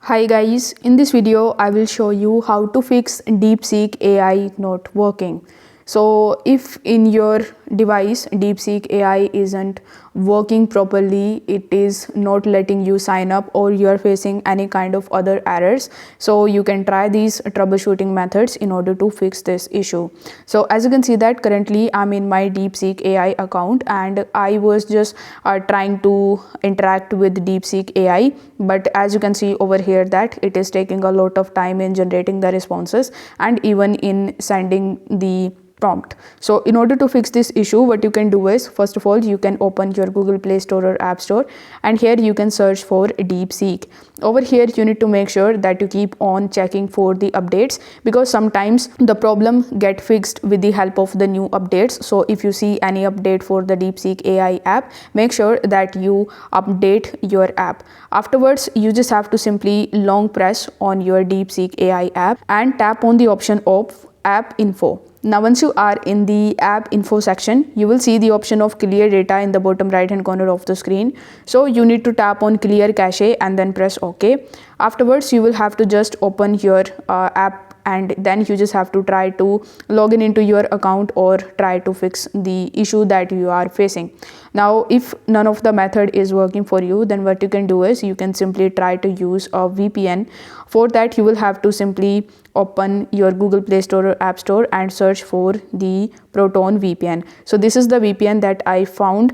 Hi guys, in this video I will show you how to fix DeepSeek AI not working. So if in your device DeepSeek AI isn't working properly, it is not letting you sign up or you are facing any kind of other errors, so you can try these troubleshooting methods in order to fix this issue. So as you can see that currently I'm in my DeepSeek AI account and I was just trying to interact with DeepSeek AI, but as you can see over here that it is taking a lot of time in generating the responses and even in sending the prompt. So in order to fix this issue, what you can do is, first of all, you can open your Google Play Store or App Store, and here you can search for DeepSeek. Over here you need to make sure that you keep on checking for the updates, because sometimes the problem get fixed with the help of the new updates. So if you see any update for the DeepSeek AI app, make sure that you update your app. Afterwards, you just have to simply long press on your DeepSeek AI app and tap on the option of App Info. Now once you are in the app info section, you will see the option of clear data in the bottom right hand corner of the screen. So you need to tap on clear cache and then press OK. Afterwards, you will have to just open your app, and then you just have to try to log in into your account or try to fix the issue that you are facing. Now if none of the method is working for you, then what you can do is you can simply try to use a VPN. For that, you will have to simply open your Google Play Store or App Store and search for the Proton VPN. So this is the VPN that I found,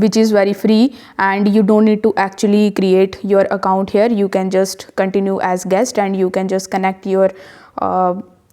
which is very free, and you don't need to actually create your account here. You can just continue as guest and you can just connect your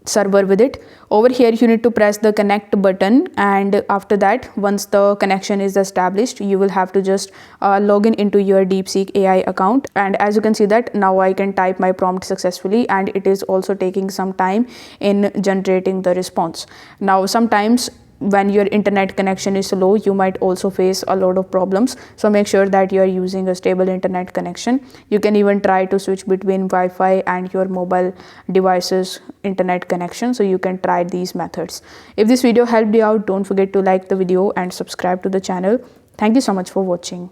server with it. Over here you need to press the connect button, and after that, once the connection is established, you will have to just log in into your DeepSeek AI account. And as you can see that now I can type my prompt successfully, and it is also taking some time in generating the response. Now sometimes when your internet connection is slow, you might also face a lot of problems, so make sure that you are using a stable internet connection. You can even try to switch between Wi-Fi and your mobile devices internet connection, so you can try these methods. If this video helped you out, don't forget to like the video and subscribe to the channel. Thank you so much for watching.